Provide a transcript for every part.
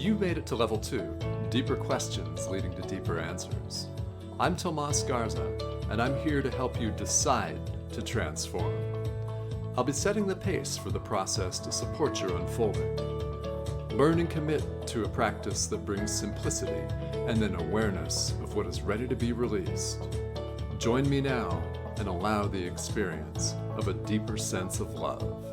You made it to level 2, deeper questions leading to deeper answers. I'm Tomas Garza, and I'm here to help you decide to transform. I'll be setting the pace for the process to support your unfolding. Learn and commit to a practice that brings simplicity and then awareness of what is ready to be released. Join me now and allow the experience of a deeper sense of love.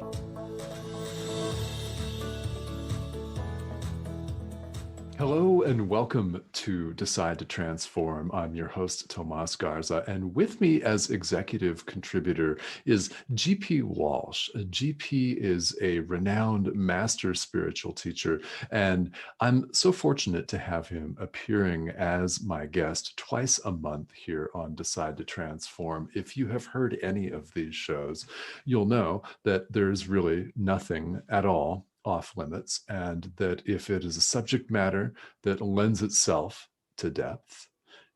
Hello and welcome to Decide to Transform. I'm your host, Tomas Garza, and with me as executive contributor is GP Walsh. GP is a renowned master spiritual teacher, and I'm so fortunate to have him appearing as my guest twice a month here on Decide to Transform. If you have heard any of these shows, you'll know that there's really nothing at all off limits, and that if it is a subject matter that lends itself to depth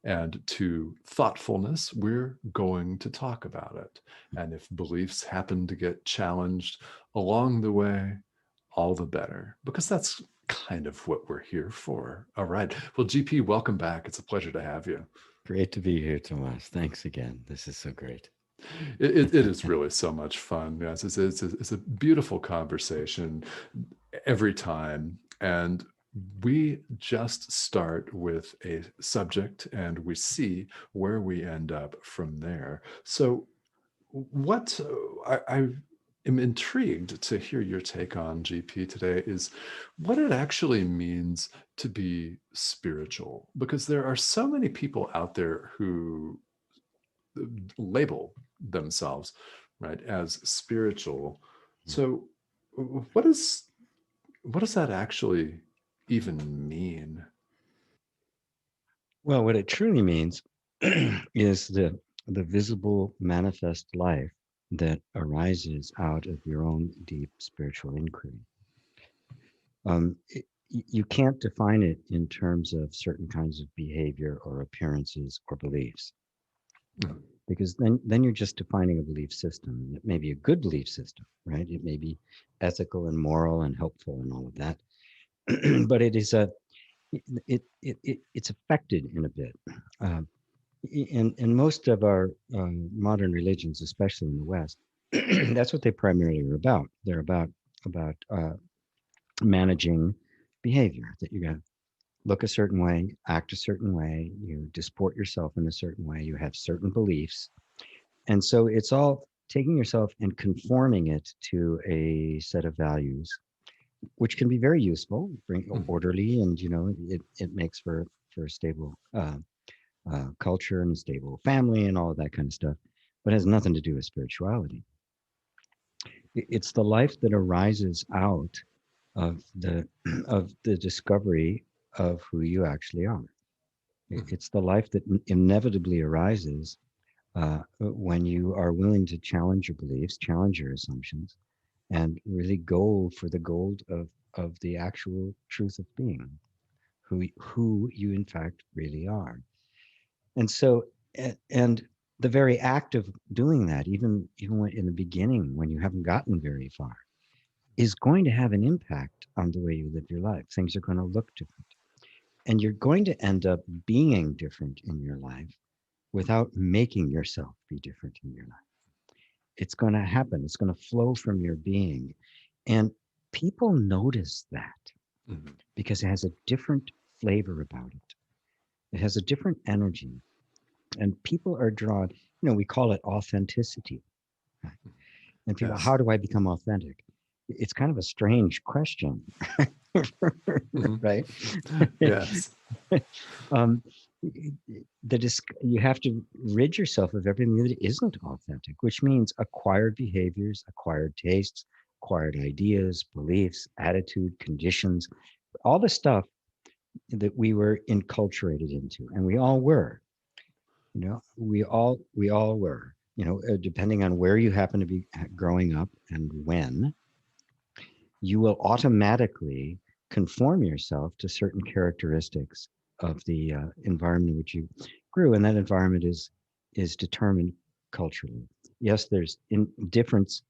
and to thoughtfulness, we're going to talk about it. And if beliefs happen to get challenged along the way, all the better, because that's kind of what we're here for. All right. Well, GP, welcome back. It's a pleasure to have you. Great to be here, Tomas. Thanks again. This is so great. It is really so much fun. Yes, it's a beautiful conversation every time. And we just start with a subject and we see where we end up from there. So what I am intrigued to hear your take on, GP, today is what it actually means to be spiritual, because there are so many people out there who label themselves, right, as spiritual. So what does that actually even mean? Well, what it truly means is the visible manifest life that arises out of your own deep spiritual inquiry. You can't define it in terms of certain kinds of behavior or appearances or beliefs, because then you're just defining a belief system. It may be a good belief system, right? It may be ethical and moral and helpful and all of that, but it's affected in a bit. In most of our modern religions, especially in the West, that's what they primarily are about. They're about managing behavior, that you got to look a certain way, act a certain way, you disport yourself in a certain way, you have certain beliefs. And so it's all taking yourself and conforming it to a set of values, which can be very useful, orderly, and it makes for a stable culture and a stable family and all of that kind of stuff, but it has nothing to do with spirituality. It's the life that arises out of the discovery of who you actually are. It's the life that inevitably arises when you are willing to challenge your beliefs, challenge your assumptions, and really go for the gold of the actual truth of being, who you in fact really are. And so, and the very act of doing that, even when, in the beginning, when you haven't gotten very far, is going to have an impact on the way you live your life. Things are going to look different. And you're going to end up being different in your life without making yourself be different in your life. It's going to happen. It's going to flow from your being. And people notice that because it has a different flavor about it. It has a different energy. And people are drawn, we call it authenticity. Right? And people, yes. How do I become authentic? It's kind of a strange question, right? Yes. You have to rid yourself of everything that isn't authentic, which means acquired behaviors, acquired tastes, acquired ideas, beliefs, attitude, conditions, all the stuff that we were enculturated into, and we all were. We all were. Depending on where you happen to be growing up and when, you will automatically conform yourself to certain characteristics of the environment in which you grew, and that environment is determined culturally. Yes, there's difference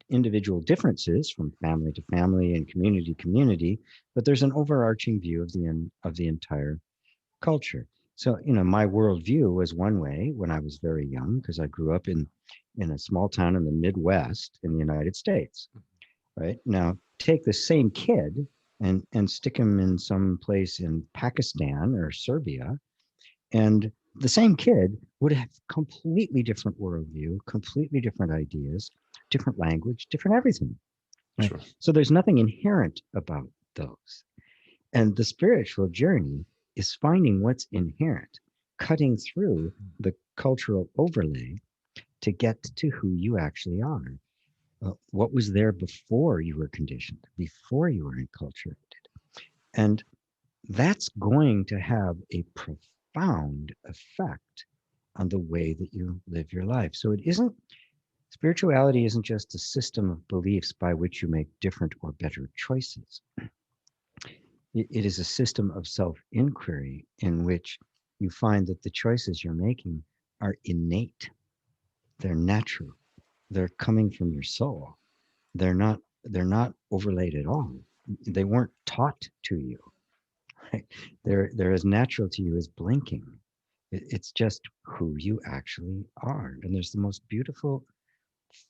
individual differences from family to family and community to community, but there's an overarching view of the entire culture. So, my worldview was one way when I was very young, because I grew up in a small town in the Midwest in the United States. Right now, take the same kid and stick him in some place in Pakistan or Serbia, and the same kid would have completely different worldview, completely different ideas, different language, different everything. Right? Sure. So there's nothing inherent about those. And the spiritual journey is finding what's inherent, cutting through the cultural overlay to get to who you actually are. What was there before you were conditioned, before you were enculturated. And that's going to have a profound effect on the way that you live your life. So spirituality isn't just a system of beliefs by which you make different or better choices. It is a system of self inquiry in which you find that the choices you're making are innate, they're natural, they're coming from your soul. They're not overlaid at all. They weren't taught to you. Right? They're as natural to you as blinking. It's just who you actually are. And there's the most beautiful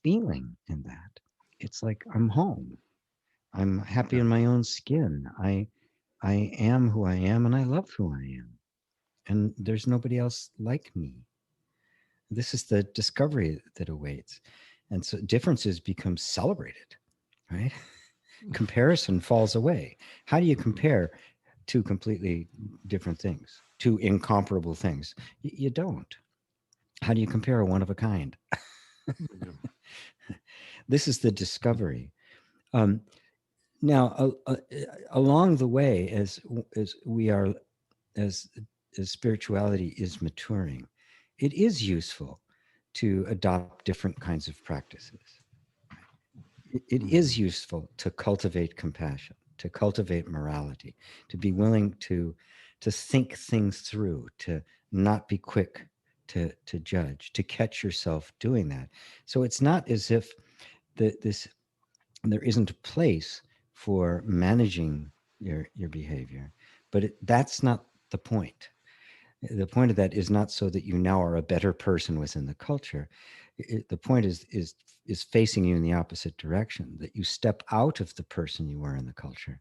feeling in that. It's like I'm home. I'm happy Yeah. in my own skin. I am who I am and I love who I am. And there's nobody else like me. This is the discovery that awaits. And so differences become celebrated, right? Comparison falls away. How do you compare two completely different things, two incomparable things? You don't. How do you compare a one of a kind? Yeah. This is the discovery. Um, now, along the way, as we are, as as spirituality is maturing, it is useful to adopt different kinds of practices. It is useful to cultivate compassion, to cultivate morality, to be willing to think things through, to not be quick to judge, to catch yourself doing that. So it's not as if this there isn't a place for managing your behavior, but that's not the point. The point of that is not so that you now are a better person within the culture. The point is facing you in the opposite direction, that you step out of the person you were in the culture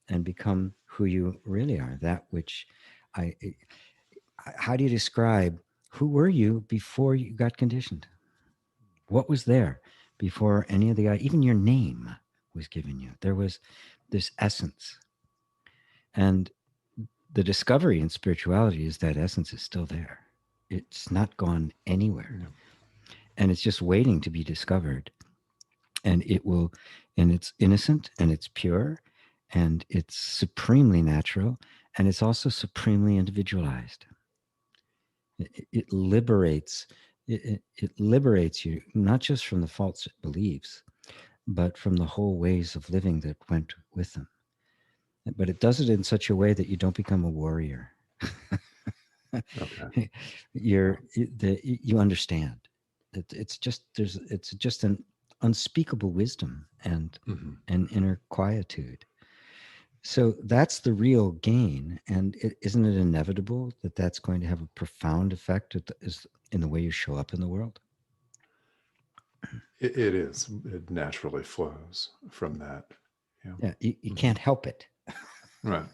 and become who you really are, that which I how do you describe who were you before you got conditioned? What was there before any of the even your name was given you? There was this essence. And the discovery in spirituality is that essence is still there. It's not gone anywhere. Yeah. And it's just waiting to be discovered. And it will, and it's innocent and it's pure and it's supremely natural and it's also supremely individualized. It liberates, it liberates you, not just from the false beliefs, but from the whole ways of living that went with them. But it does it in such a way that you don't become a warrior. Okay. Yeah. You understand. It's just an unspeakable wisdom Hmm. and inner quietude. So that's the real gain, and isn't it inevitable that that's going to have a profound effect in the way you show up in the world? It is. It naturally flows from that. Yeah. Yeah, you Hmm. can't help it. Right.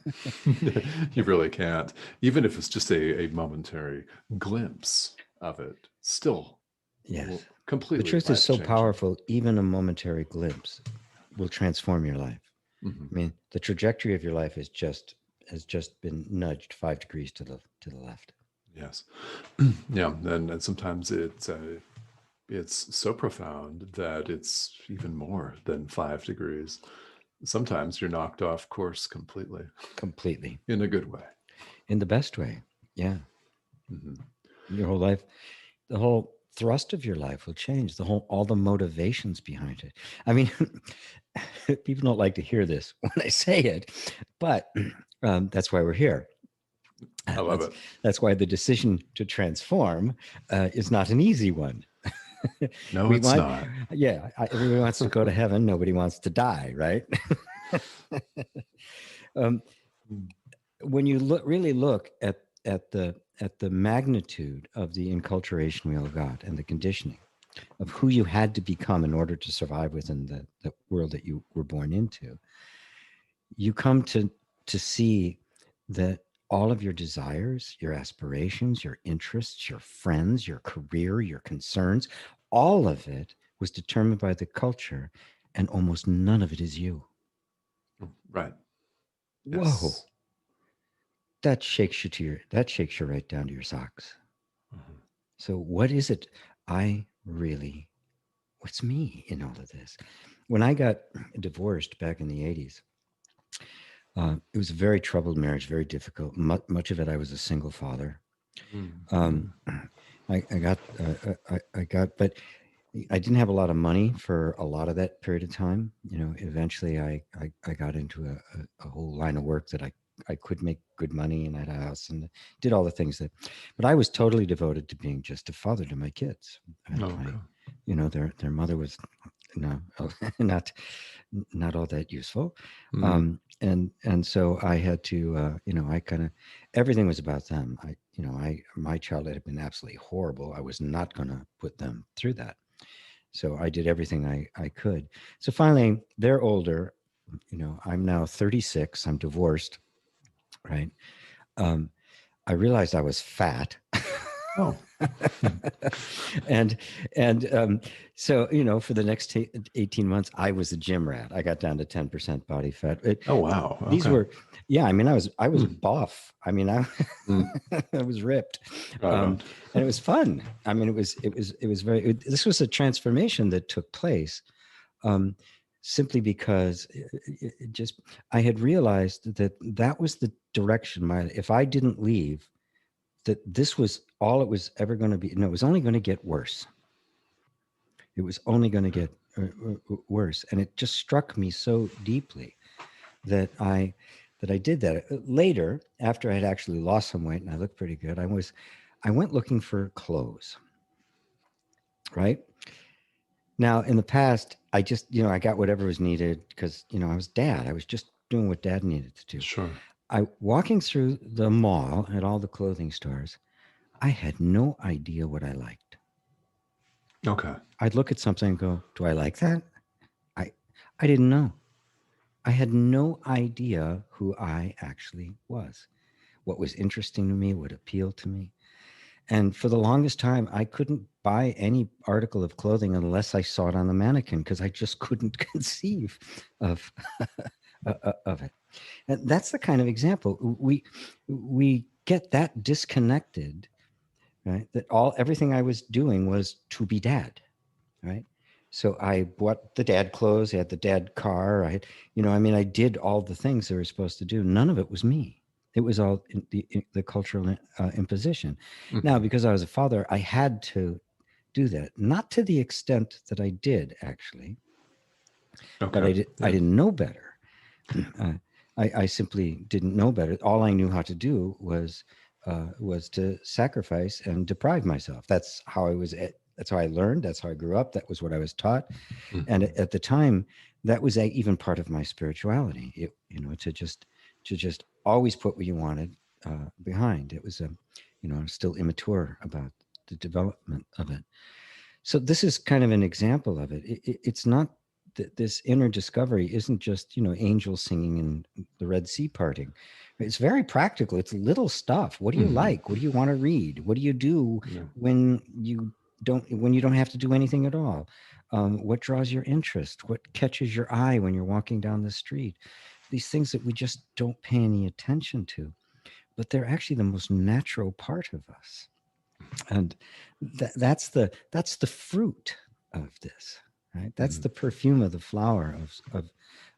You really can't. Even if it's just a momentary glimpse of it, still Yes, the completely truth is life so changing. powerful. Even a momentary glimpse will transform your life. Hmm. I mean, the trajectory of your life has just been nudged 5 degrees to the left. Yes. Yeah. And sometimes it's so profound that it's even more than 5 degrees. Sometimes you're knocked off course completely Completely, in a good way. in the best way. Yeah, Hmm. your whole life, the whole thrust of your life will change. All the motivations behind it. I mean, people don't like to hear this when I say it, but that's why we're here. I love That's it. that's why the decision to transform is not an easy one. No, We it's want, not. yeah, everybody wants to go to heaven. Nobody wants to die, right? um, when you really look at the magnitude of the enculturation we all got and the conditioning of who you had to become in order to survive within the world that you were born into, you come to see that all of your desires, your aspirations, your interests, your friends, your career, your concerns, all of it was determined by the culture, and almost none of it is you. Right. Whoa, Yes. that shakes you right down to your socks. Mhm. So what is it I really, what's me in all of this? When I got divorced back in the 80s, it was a very troubled marriage, very difficult. Much of it, I was a single father. Um, Mhm. I got, but I didn't have a lot of money for a lot of that period of time. Eventually I got into a whole line of work that I could make good money, and I had a house and did all the things that, but I was totally devoted to being just a father to my kids. And Okay. their mother was no, not not all that useful. Mm. And so I had to, I kind of, everything was about them. My childhood had been absolutely horrible. I was not going to put them through that. So I did everything I could. So finally, they're older. I'm now 36. I'm divorced, right? Um, I realized I was fat. Oh. and and so for the next 18 months I was a gym rat. I got down to 10% body fat. Oh, wow. These Okay. were, yeah, I mean, I was Mm. buff. I mean, I Mm. I was ripped. Right on. And it was fun. I mean, it was this was a transformation that took place, um, simply because it just, I had realized that was the direction. If I didn't leave, that this was all it was ever going to be. No, it was only going to get worse. It was only going to Yeah. get worse. And it just struck me so deeply that I did that. Later, after I had actually lost some weight and I looked pretty good, I went looking for clothes, right? Now, in the past, I just, I got whatever was needed because, I was dad. I was just doing what dad needed to do. Sure. I walking through the mall at all the clothing stores, I had no idea what I liked. Okay. I'd look at something and go, "Do I like that?" I I didn't know. I had no idea who I actually was, what was interesting to me, what appealed to me. And for the longest time, I couldn't buy any article of clothing unless I saw it on the mannequin because I just couldn't conceive of of it. And that's the kind of example we get that disconnected, right? That everything I was doing was to be dad, right? So I bought the dad clothes, I had the dad car, I mean, I did all the things they were supposed to do. None of it was me. It was all the cultural imposition. Now, Mhm. because I was a father, I had to do that, not to the extent that I did actually, but Okay. I Yeah. didn't know better. uh, I simply didn't know better. All I knew how to do was to sacrifice and deprive myself. That's how I was. That's how I learned. That's how I grew up. That was what I was taught. And Mhm. at the time, that was even part of my spirituality. To just always put what you wanted behind. It was I'm still immature about the development of it. So this is kind of an example of it. It's not that this inner discovery isn't just angels singing and the Red Sea parting. It's very practical. It's little stuff. What do you Mhm. like? What do you want to read? What do you do Yeah. when you don't have to do anything at all? What draws your interest? What catches your eye when you're walking down the street? These things that we just don't pay any attention to, but they're actually the most natural part of us. And that's the fruit of this, right? That's Mhm. the perfume of the flower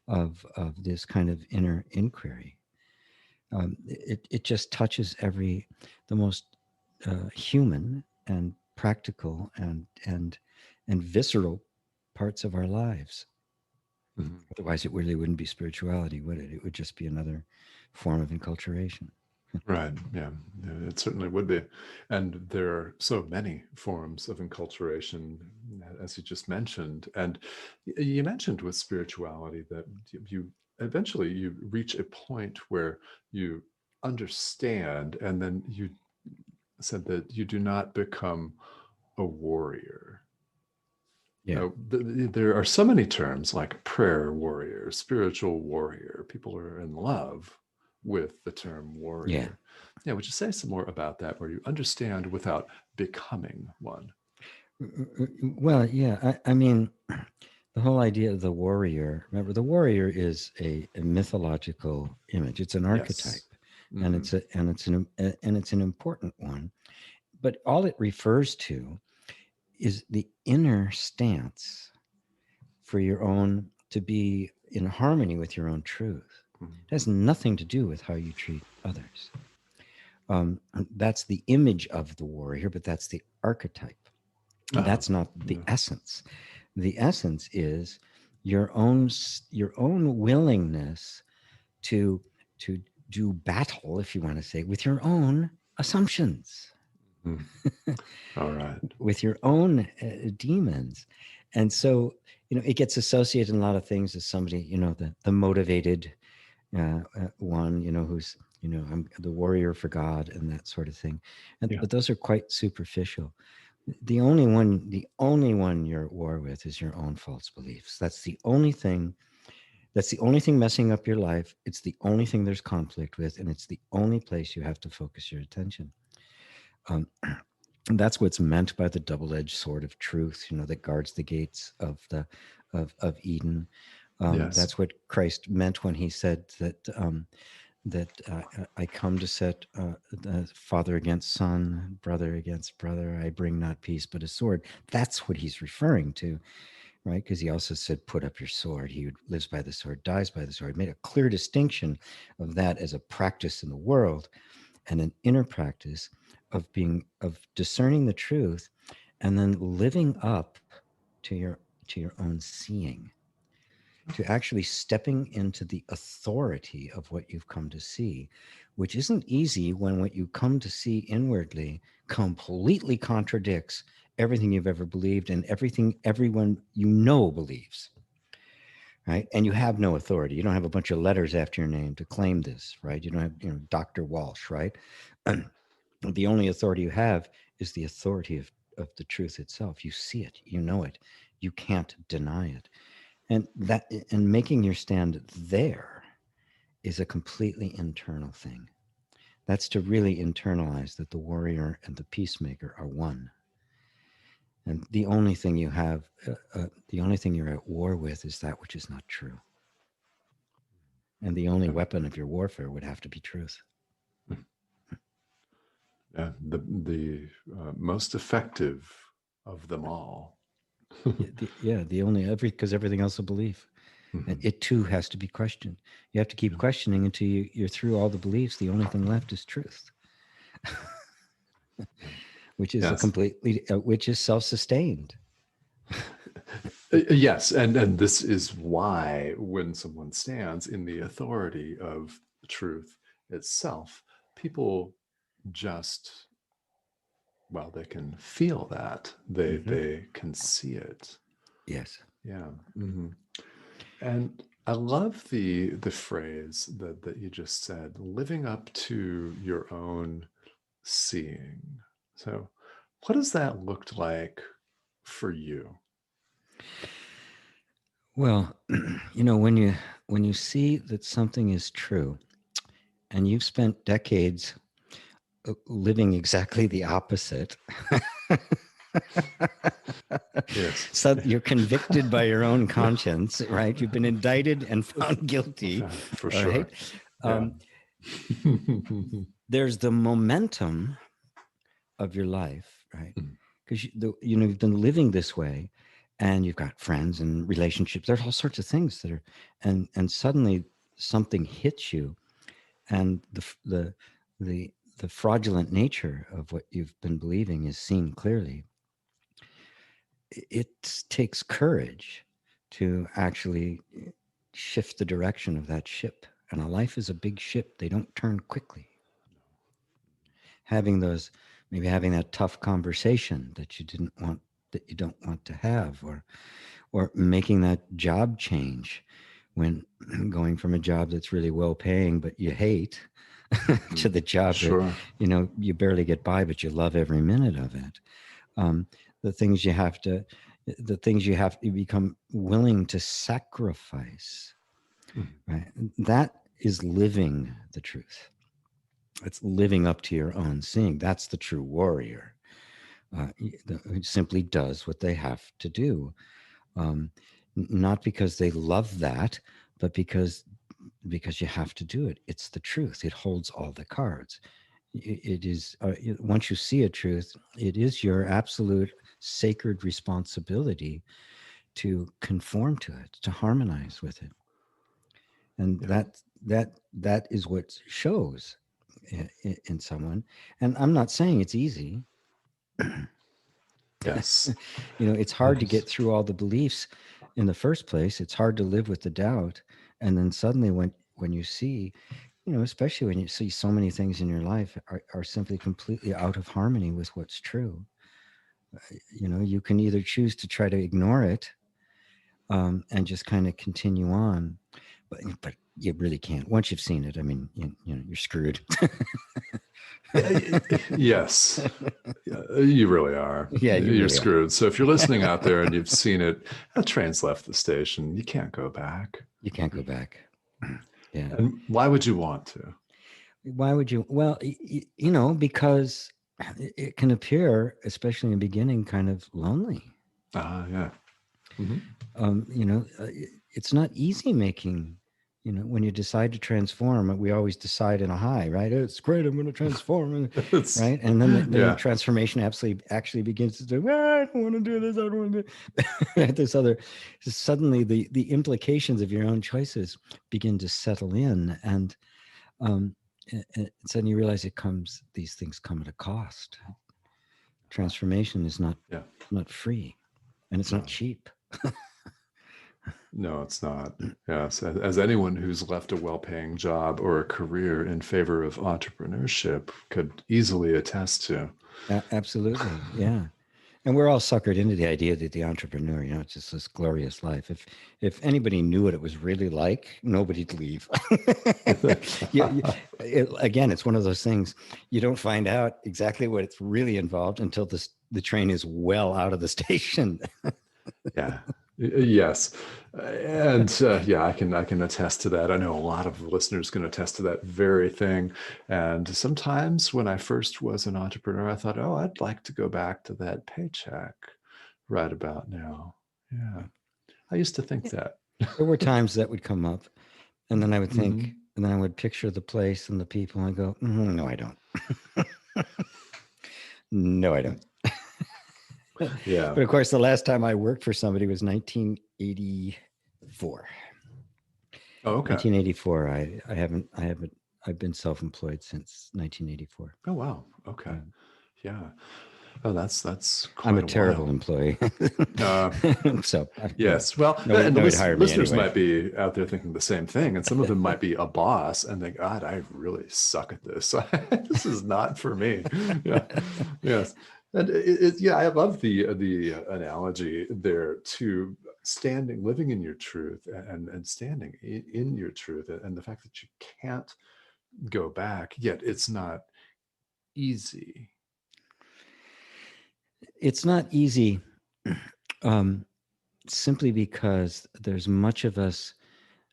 of this kind of inner inquiry. It just touches the most human and practical and visceral parts of our lives. Mhm. Otherwise, it really wouldn't be spirituality, would it? It would just be another form of enculturation. Right. Yeah. Yeah, it certainly would be. And there are so many forms of enculturation, as you just mentioned. And you mentioned with spirituality that you eventually you reach a point where you understand, and then you said that you do not become a warrior. Yeah. There are so many terms like prayer warrior, spiritual warrior. People are in love with the term Yeah. warrior. Yeah, would you say some more about that, where you understand without becoming one? Well, yeah. I mean, the whole idea of the warrior. Remember, the warrior is a mythological image. It's an archetype, Yes. Hmm. and it's an important one. But all it refers to is the inner stance for your own to be in harmony with your own truth. It has nothing to do with how you treat others. That's the image of the warrior, but that's the archetype. Uh-huh. That's not the Yeah. essence. The essence is your own your own willingness to to do battle, if you want to say, with your own assumptions, Mhm. All right. with your own demons. And so, it gets associated in a lot of things as somebody, the motivated one, who's, I'm the warrior for God and that sort of thing. Yeah. But those are quite superficial. The only one you're at war with is your own false beliefs. That's the only thing messing up your life. It's the only thing there's conflict with, and it's the only place you have to focus your attention. Um, and that's what's meant by the double-edged sword of truth, that guards the gates of Eden. Yes. That's what Christ meant when he said that I come to set the father against son, brother against brother. I bring not peace but a sword. That's what he's referring to, right? Because he also said, "Put up your sword." He who lives by the sword dies by the sword. Made a clear distinction of that as a practice in the world and an inner practice of discerning the truth and then living up to your own seeing, to actually stepping into the authority of what you've come to see, which isn't easy when what you come to see inwardly completely contradicts everything you've ever believed and everything everyone believes, right? And you have no authority. You don't have a bunch of letters after your name to claim this, right? You don't have, Dr. Walsh, right? The only authority you have is the authority of the truth itself. You see it, you know it, you can't deny it. And making your stand there is a completely internal thing. That's to really internalize that the warrior and the peacemaker are one. And the only thing you're at war with is that which is not true. And the only Yeah. weapon of your warfare would have to be truth. Yeah. The most effective of them all. The only because everything else is a belief, and Mhm. it too has to be questioned. You have to keep Yeah. questioning until you're through all the beliefs. The only thing left is truth, Yeah. Yes. which is self-sustained. Yes, and this is why when someone stands in the authority of truth itself, people just, well, they can feel that. They Hmm. they can see it. Yes. Yeah. Hmm. And I love the phrase that you just said, living up to your own seeing. So what does that look like for you? Well, when you see that something is true, and you've spent decades living exactly the opposite. Yes. So you're convicted by your own conscience, right? You've been indicted and found guilty, For all right? sure. Yeah. Um, there's the momentum of your life, right? Because you've been living this way, and you've got friends and relationships. There's all sorts of things that are, and suddenly something hits you, and the the fraudulent nature of what you've been believing is seen clearly. It takes courage to actually shift the direction of that ship. And a life is a big ship. They don't turn quickly. having those, maybe having that tough conversation that you don't want to have, or making that job change when going from a job that's really well paying but you hate to Mm. the job that Sure. you barely get by but you love every minute of it. um, the things you have to the things you have to become willing to sacrifice, Mm. right? That is living the truth. It's living up to your own seeing. That's the true warrior, who simply does what they have to do, um, not because they love that, but because you have to do it. It's the truth. It holds all the cards. It is, once you see a truth, it is your absolute sacred responsibility to conform to it, to harmonize with it, and Yeah. that is what shows in someone. And I'm not saying it's easy. Yes. It's hard to Yes. get through all the beliefs in the first place. It's hard to live with the doubt, and then suddenly when you see, especially when you see so many things in your life are simply completely out of harmony with what's true. You can either choose to try to ignore it, and just kind of continue on, but you really can't. Once you've seen it, I mean, you're screwed. Yes. You really are. Yeah, you You're really are. screwed. So if you're listening out there and you've seen it, a train's left the station. You can't go back. You can't go back. Yeah. And why would you want to? Why would you? Well, because it can appear, especially in the beginning, kind of lonely. Ah, yeah. Hmm. It's not easy making, when you decide to transform. We always decide in a high, right? It's great. I'm going to transform, It's, right? And then the yeah. transformation actually begins to say, well, I don't want to do this. I don't want to do right? This other, suddenly the implications of your own choices begin to settle in, and then you realize these things come at a cost. Transformation is Yeah. not free, and it's not No, cheap. no, it's not. Yes. As anyone who's left a well paying job or a career in favor of entrepreneurship could easily attest to. Absolutely, yeah. And we're all suckered into the idea that the entrepreneur, it's just this glorious life. If anybody knew what it was really like, nobody'd leave. Again, it's one of those things, you don't find out exactly what it's really involved until the train is well out of the station. Yeah. Yes. And yeah, I can attest to that. I know a lot of listeners can attest to that very thing. And sometimes when I first was an entrepreneur, I thought, oh, I'd like to go back to that paycheck right about now. Yeah. I used to think that. There were times that would come up, and then I would think, Hmm. and then I would picture the place and the people, and I go, no, I don't. No, I don't. Yeah. But of course, the last time I worked for somebody was 1984. Oh, okay. 1984. I've been self-employed since 1984. Oh, wow. Okay. Yeah. Oh, that's I'm a quite a terrible while. employee. Uh, So, yes. Well, and the nobody'd hire me listeners anyway. might be out there thinking the same thing, and some of them might be a boss and think, God, I really suck at this. This is not for me. Yeah. Yes. And yeah, I love the analogy there to standing, living in your truth, and standing in your truth, and the fact that you can't go back. Yet it's not easy. It's not easy, um, simply because there's much of us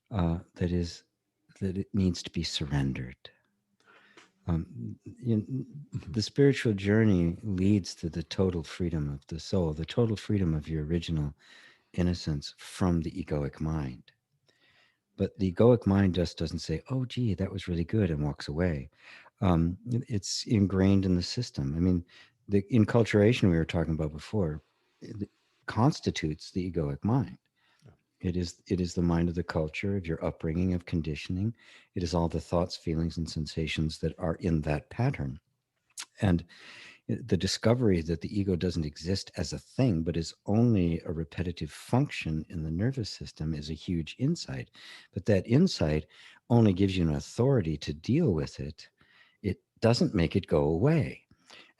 that it needs to be surrendered. You know, Mhm. the spiritual journey leads to the total freedom of the soul, the total freedom of your original innocence from the egoic mind. But the egoic mind just doesn't say, "Oh, gee, that was really good," and walks away. It's ingrained in the system. I mean, the enculturation we were talking about before constitutes the egoic mind. It is the mind of the culture, of your upbringing, of conditioning. It is all the thoughts, feelings, and sensations that are in that pattern. And the discovery that the ego doesn't exist as a thing, but is only a repetitive function in the nervous system is a huge insight. But that insight only gives you an authority to deal with it. It doesn't make it go away.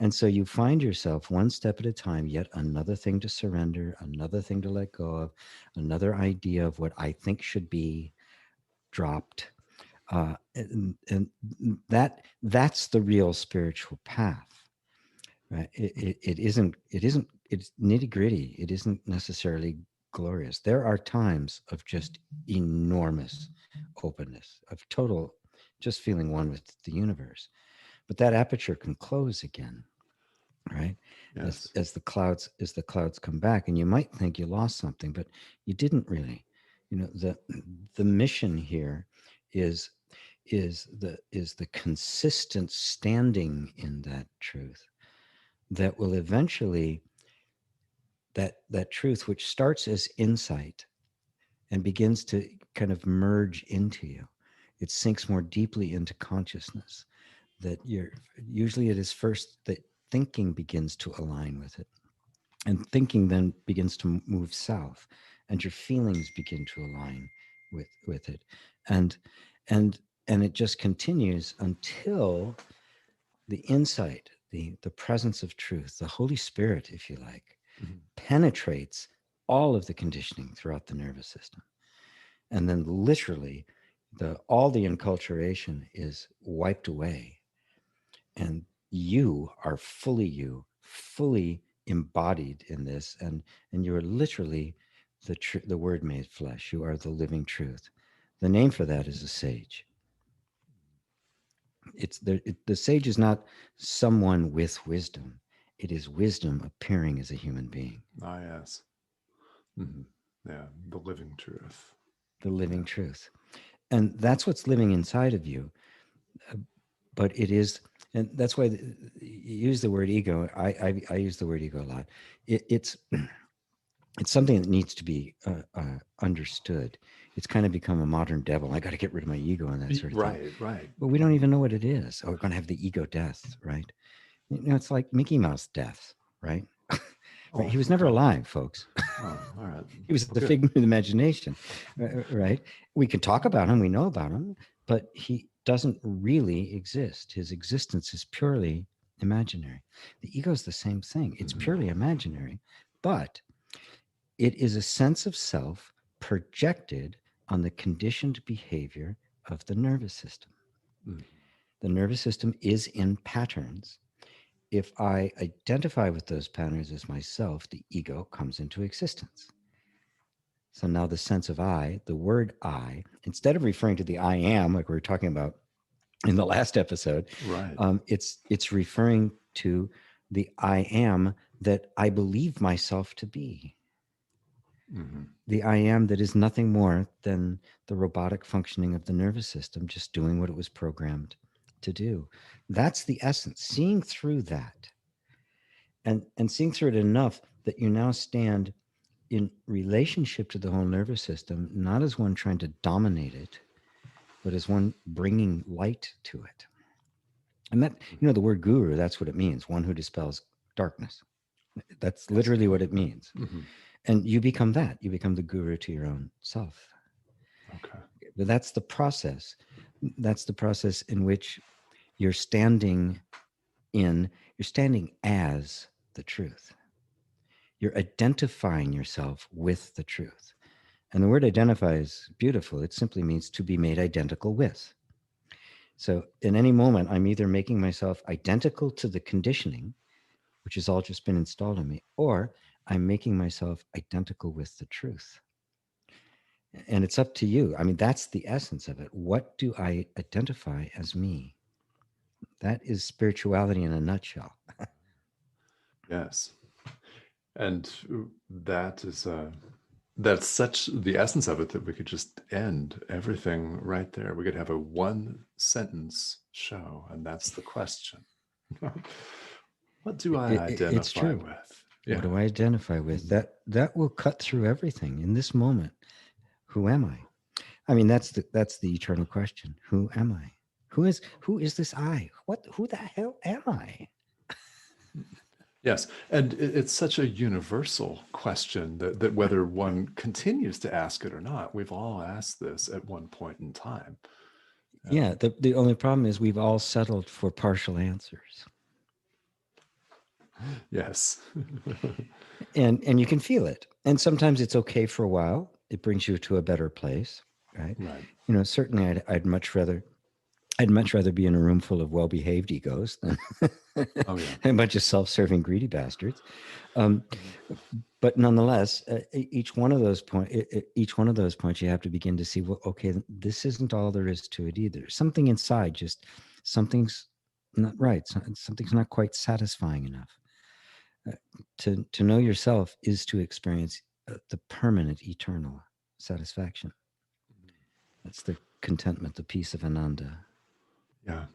And so you find yourself one step at a time, yet another thing to surrender, another thing to let go of, another idea of what I think should be dropped. And that's the real spiritual path, right? It isn't it's nitty gritty. It isn't necessarily glorious. There are times of just enormous openness, of total, just feeling one with the universe. But that aperture can close again, right? As Yes. as the clouds come back, and you might think you lost something, but you didn't really. The mission here is is the consistent standing in that truth that will eventually, that truth which starts as insight and begins to kind of merge into you. It sinks more deeply into consciousness, that you're usually, it is first that thinking begins to align with it, and thinking then begins to move south, and your feelings begin to align with it, and and and it just continues until the insight, the presence of truth, the Holy Spirit, if you like, Mhm. penetrates all of the conditioning throughout the nervous system. And then literally all the enculturation is wiped away, and you are fully you, fully embodied in this, and you are literally the word made flesh. You are the living truth. The name for that is a sage. The sage is not someone with wisdom. It is wisdom appearing as a human being, Ah, yes. Mhm. Yeah, the living truth. the living Yeah. truth. And that's what's living inside of you. Uh, But it is, and that's why you use the word ego. I use the word ego a lot. It's something that needs to be understood. It's kind of become a modern devil. I got to get rid of my ego and that sort of thing. Right, right. But we don't even know what it is. Oh, we're going to have the ego death, right? It's like Mickey Mouse death, right? Right? Oh, He was never okay. alive, folks. Oh, all right. He was Well, the good. figment of the imagination, right? We can talk about him, we know about him, but he doesn't really exist. His existence is purely imaginary. The ego is the same thing. It's Mhm. purely imaginary, but it is a sense of self projected on the conditioned behavior of the nervous system. Mhm. The nervous system is in patterns. If I identify with those patterns as myself, the ego comes into existence. So now the sense of I, the word I, instead of referring to the I am, like we were talking about in the last episode, Right. it's referring to the I am that I believe myself to be. Mhm. The I am that is nothing more than the robotic functioning of the nervous system, just doing what it was programmed to do. That's the essence. Seeing through that, and seeing through it enough that you now stand in relationship to the whole nervous system, not as one trying to dominate it, but as one bringing light to it. And that, the word guru, that's what it means, one who dispels darkness. That's Yes. literally what it means. Mhm. And you become that. You become the guru to your own self. Okay. But that's the process. That's the process in which you're standing you're standing as the truth. You're identifying yourself with the truth. And the word identify is beautiful. It simply means to be made identical with. So in any moment, I'm either making myself identical to the conditioning, which has all just been installed in me, or I'm making myself identical with the truth. And it's up to you. I mean, that's the essence of it. What do I identify as me? That is spirituality in a nutshell. Yes. And that is that's such the essence of it that we could just end everything right there. We could have a one sentence show, and that's the question. What do I It's identify true. with? What Yeah. do I identify with? Mhm. That will cut through everything in this moment. Who am I? I mean, that's the eternal question. Who am I? Who is this I? Who the hell am I? Yes, and it's such a universal question that whether one continues to ask it or not, we've all asked this at one point in time. Yeah, the only problem is we've all settled for partial answers. Yes. And you can feel it. And sometimes it's okay for a while. It brings you to a better place, right? Right. Certainly I'd much rather be in a room full of well-behaved egos than Oh yeah. a bunch of self-serving greedy bastards. Um, Mhm. but nonetheless, each one of those points, you have to begin to see, well, okay, this isn't all there is to it either. Something inside, just something's not right. Something's not quite satisfying enough. Uh, to know yourself is to experience the permanent, eternal satisfaction. That's the contentment, the peace of Ananda. Yeah.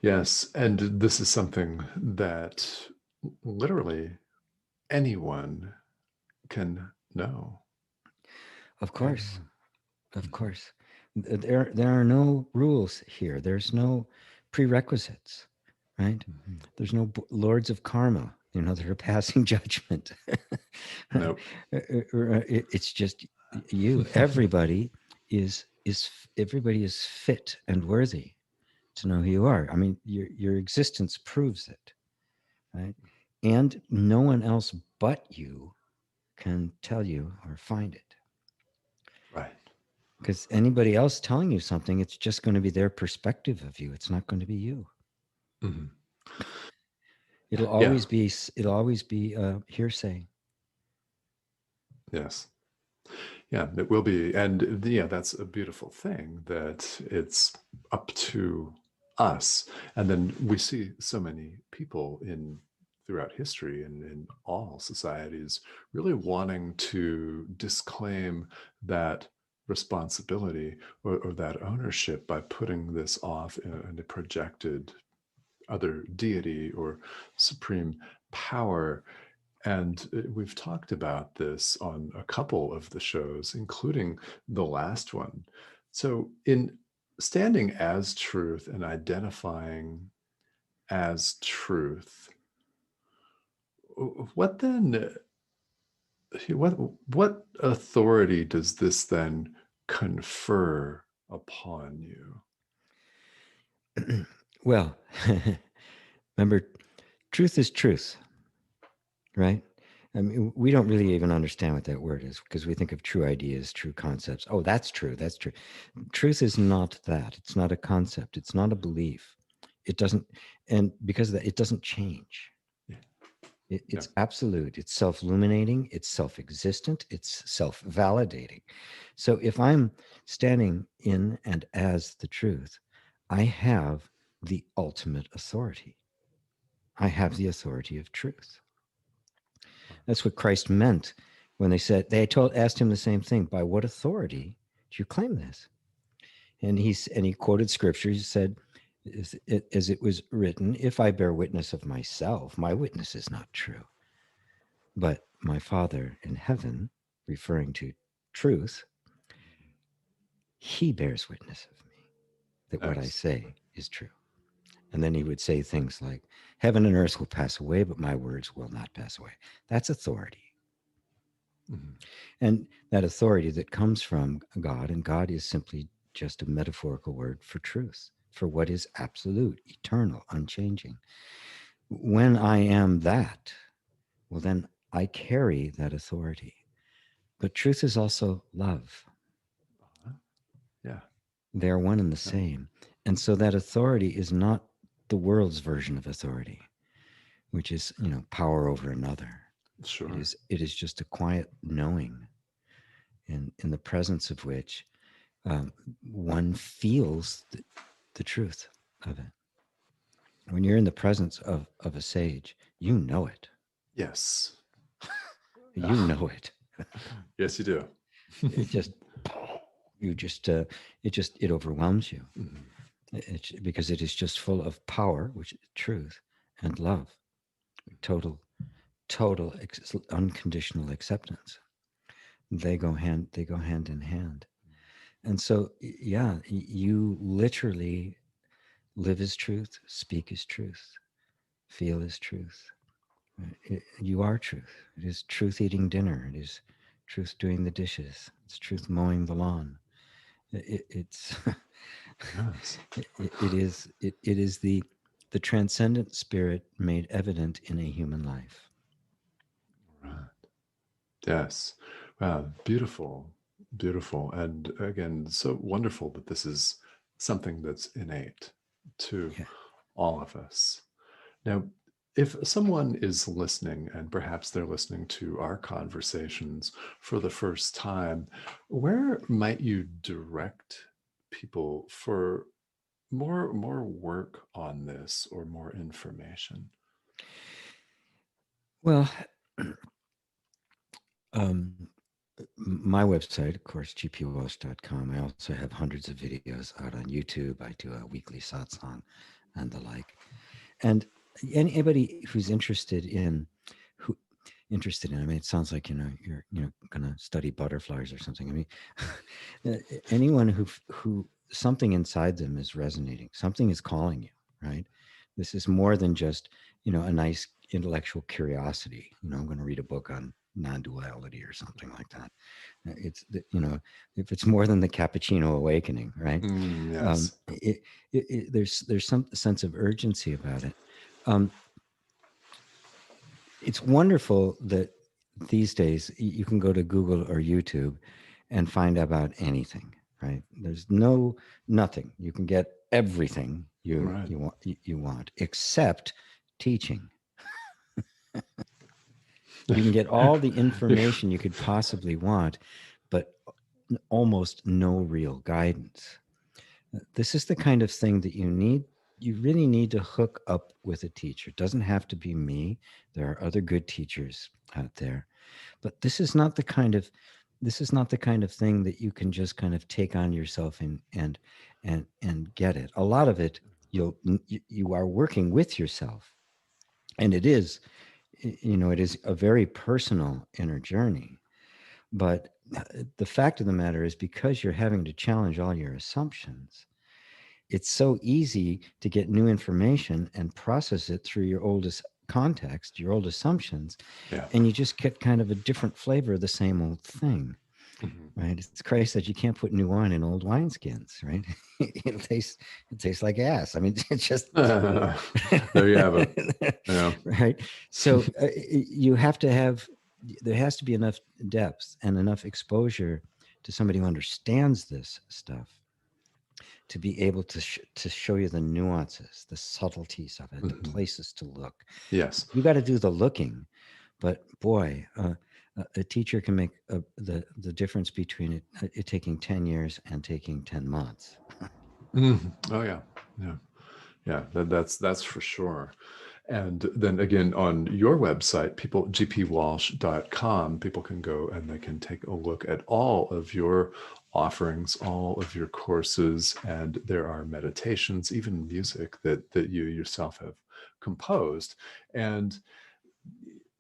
Yes. And this is something that literally anyone can know. Of course, Anyone. of Mhm. course. There are no rules here. There's no prerequisites, right? Mhm. There's no lords of karma, that are passing judgment. Nope. It's just you. Everybody is fit and worthy to know who you are. I mean, your existence proves it, right? And no one else but you can tell you or find it. Right. Because anybody else telling you something, it's just going to be their perspective of you. It's not going to be you. Mhm. It'll Yeah. always be hearsay. Yes. Yeah, it will be. And yeah, that's a beautiful thing that it's up to us. And then we see so many people in throughout history and in all societies really wanting to disclaim that responsibility or that ownership by putting this off in a projected other deity or supreme power. And we've talked about this on a couple of the shows, including the last one. So, in standing as truth and identifying as truth, what then, what authority does this then confer upon you? Well, remember, truth is truth, right? I mean, we don't really even understand what that word is because we think of true ideas, true concepts. Oh, that's true. That's true. Truth is not that. It's not a concept. It's not a belief. It doesn't, and because of that, it doesn't change. Yeah. Yeah. It's absolute. It's self-illuminating. It's self-existent. It's self-validating. So if I'm standing in and as the truth, I have the ultimate authority. I have the authority of truth. That's what Christ meant when asked him the same thing. By what authority do you claim this? And he quoted scripture. He said, as it was written, if I bear witness of myself, my witness is not true. But my Father in heaven, referring to truth, he bears witness of me that what I Nice. say is true. And then he would say things like, heaven and earth will pass away, but my words will not pass away. That's authority. Mhm. And that authority that comes from God, and God is simply just a metaphorical word for truth, for what is absolute, eternal, unchanging. When I am that, well, then I carry that authority. But truth is also love. Uh-huh. Yeah. They're one and the Yeah. same. And so that authority is not the world's version of authority, which is, power over another. Sure. It is just a quiet knowing in the presence of which um, one feels the truth of it. When you're in the presence of a sage, you know it. Yes. You know it. Yes, you do. It just, you just, it overwhelms you. Mhm. Because it is just full of power, which is truth, and love, total, unconditional acceptance. They go hand in hand. And so, yeah, you literally live as truth, speak as truth, feel as truth. You are truth. It is truth eating dinner. It is truth doing the dishes. It's truth mowing the lawn. It's Yes. it is the transcendent spirit made evident in a human life. Right. Yes. Wow. Beautiful. Beautiful. And again, so wonderful that this is something that's innate to Yeah. all of us. Now, if someone is listening and perhaps they're listening to our conversations for the first time, where might you direct people for more work on this or more information? Well, um, my website, of course, gpwalsh.com. I also have hundreds of videos out on YouTube. I do a weekly satsang and the like. And anybody who's who interested in, I mean, it sounds like, you're, going to study butterflies or something. I mean, anyone who something inside them is resonating, something is calling you, right? This is more than just, a nice intellectual curiosity. I'm going to read a book on non-duality or something like that. If it's more than the cappuccino awakening, right? Yes. There's some sense of urgency about it. Um, it's wonderful that these days you can go to Google or YouTube and find out about anything, right? There's nothing. You can get everything Right. you want, except teaching. You can get all the information you could possibly want, but almost no real guidance. This is the kind of thing that you really need to hook up with a teacher. It doesn't have to be me. There are other good teachers out there. But this is not the kind of thing that you can just kind of take on yourself and get it. A lot of it you are working with yourself. And it is a very personal inner journey. But the fact of the matter is, because you're having to challenge all your assumptions, it's so easy to get new information and process it through your oldest context, your old assumptions, Yeah. and you just get kind of a different flavor of the same old thing, Mhm. right? It's Christ that you can't put new wine in old wineskins, right? It tastes like ass. I mean, it's just There you have it. Yeah. right. So you have to have there has to be enough depth and enough exposure to somebody who understands this stuff to be able to show you the nuances, the subtleties of it, the Mhm. places to look. Yes. You got to do the looking, but boy, a teacher can make the difference between it taking 10 years and taking 10 months. Oh yeah. Yeah. Yeah. That's for sure. And then again, on your website, gpwalsh.com, people can go and they can take a look at all of your offerings, all of your courses, and there are meditations, even music that you yourself have composed. And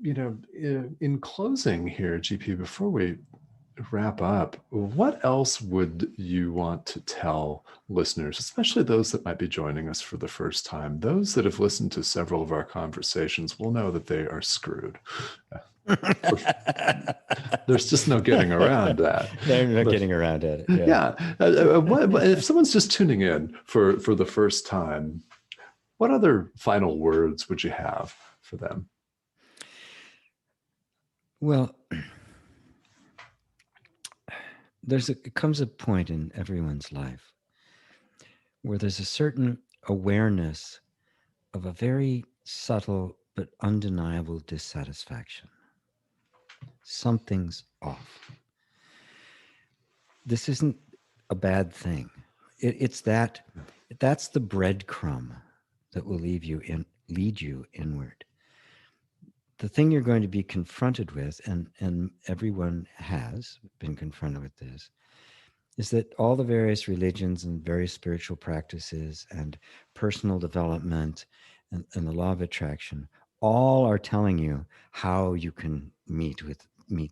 in closing here, GP, before we wrap up, what else would you want to tell listeners, especially those that might be joining us for the first time? Those that have listened to several of our conversations will know that they are screwed. There's just no getting around that. They're not But getting around at it. Yeah. yeah, if someone's just tuning in for the first time, what other final words would you have for them? Well, it comes a point in everyone's life where there's a certain awareness of a very subtle but undeniable dissatisfaction. Something's off. This isn't a bad thing. It's that's the breadcrumb that will lead you inward. The thing you're going to be confronted with, and everyone has been confronted with this, is that all the various religions and various spiritual practices and personal development and the law of attraction all are telling you how you can meet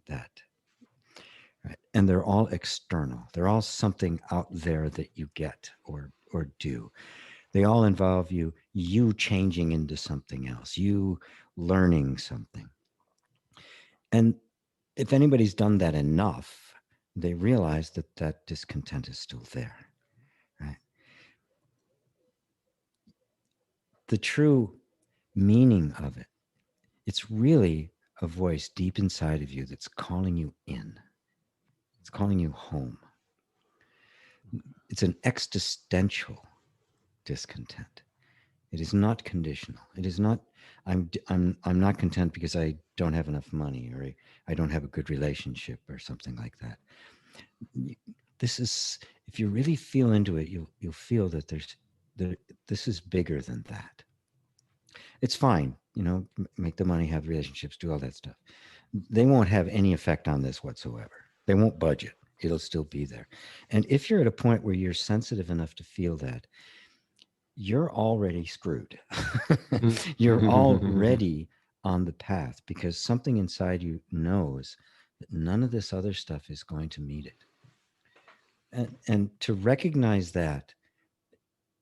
that, right? And they're all external. They're all something out there that you get or do. They all involve you changing into something else, you learning something. And if anybody's done that enough, they realize that that discontent is still there. Right? The true meaning of it, it's really a voice deep inside of you that's calling you in. It's calling you home. It's an existential discontent. It is not conditional. It is not I'm not content because I don't have enough money or I don't have a good relationship or something like that. This is if you really feel into it, you'll feel that there, this is bigger than that. It's fine, make the money, have relationships, do all that stuff. They won't have any effect on this whatsoever. They won't budge it. It'll still be there. And if you're at a point where you're sensitive enough to feel that, you're already screwed. You're already on the path because something inside you knows that none of this other stuff is going to meet it. And to recognize that,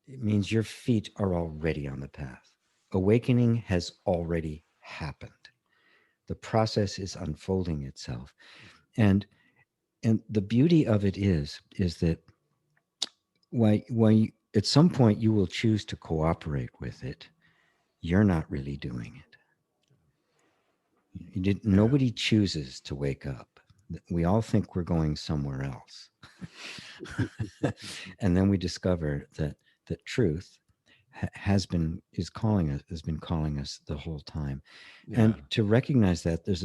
it means your feet are already on the path. Awakening has already happened. The process is unfolding itself. And the beauty of it is that when at some point you will choose to cooperate with it, you're not really doing it. Yeah. Nobody chooses to wake up. We all think we're going somewhere else. And then we discover that truth has been calling us the whole time. Yeah. And to recognize that there's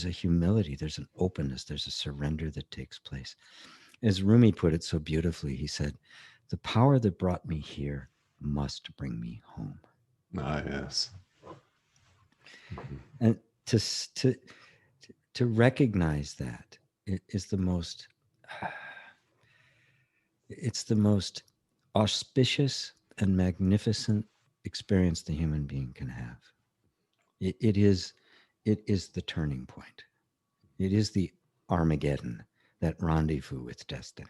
a humility, there's an openness, there's a surrender that takes place. As Rumi put it so beautifully, he said, "The power that brought me here must bring me home." Ah, yes. And to to to recognize that is the most it's the most auspicious and magnificent experience the human being can have. It, it is it is the turning point. It is the Armageddon, that rendezvous with destiny.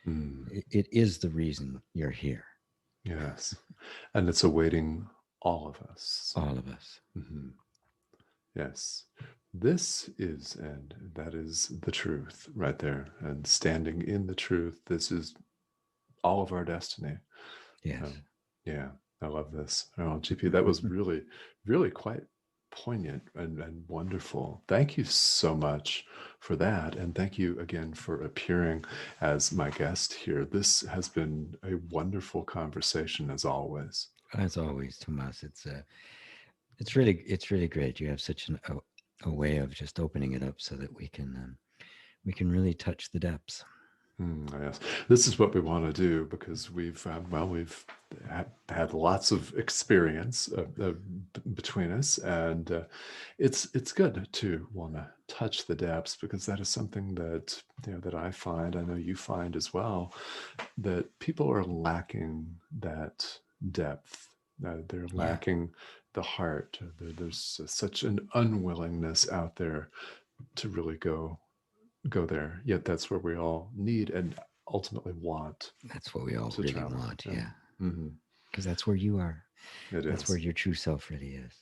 Mm, It is the reason you're here, yes. And it's awaiting all of us. all of us. Hmm. Yes. This is, and that is the truth right there. And standing in the truth, this is all of our destiny. Yes. Um, yeah, I love this. Oh, GP, that was really, really quite poignant and wonderful. Thank you so much for that. And thank you again for appearing as my guest here. This has been a wonderful conversation as always. As always, Tomas, it's really great. You have such a way of just opening it up so that we can really touch the depths. Yes, this is what we want to do because we've had lots of experience between us, and it's good to want to touch the depths because that is something that that I find, I know you find as well, that people are lacking that depth. They're Yeah, lacking the heart. There's such an unwillingness out there to really go there. Yet that's where we all need and ultimately want that's what we all to really travel. want. Yeah. Yeah, Hmm. because that's where you are. It That's where is. your true self really is.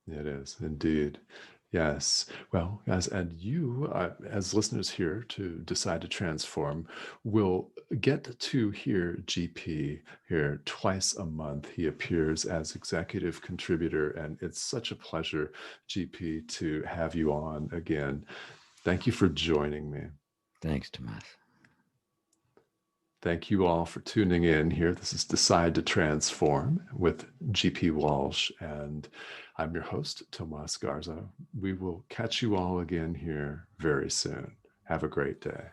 It is indeed. Yes. Well, guys, and you, as listeners here to Decide to Transform, will get to hear GP here twice a month. He appears as executive contributor, and it's such a pleasure, GP, to have you on again. Thank you for joining me. Thanks, Tomas. Thank you all for tuning in here. This is Decide to Transform with GP Walsh, and I'm your host, Tomas Garza. We will catch you all again here very soon. Have a great day.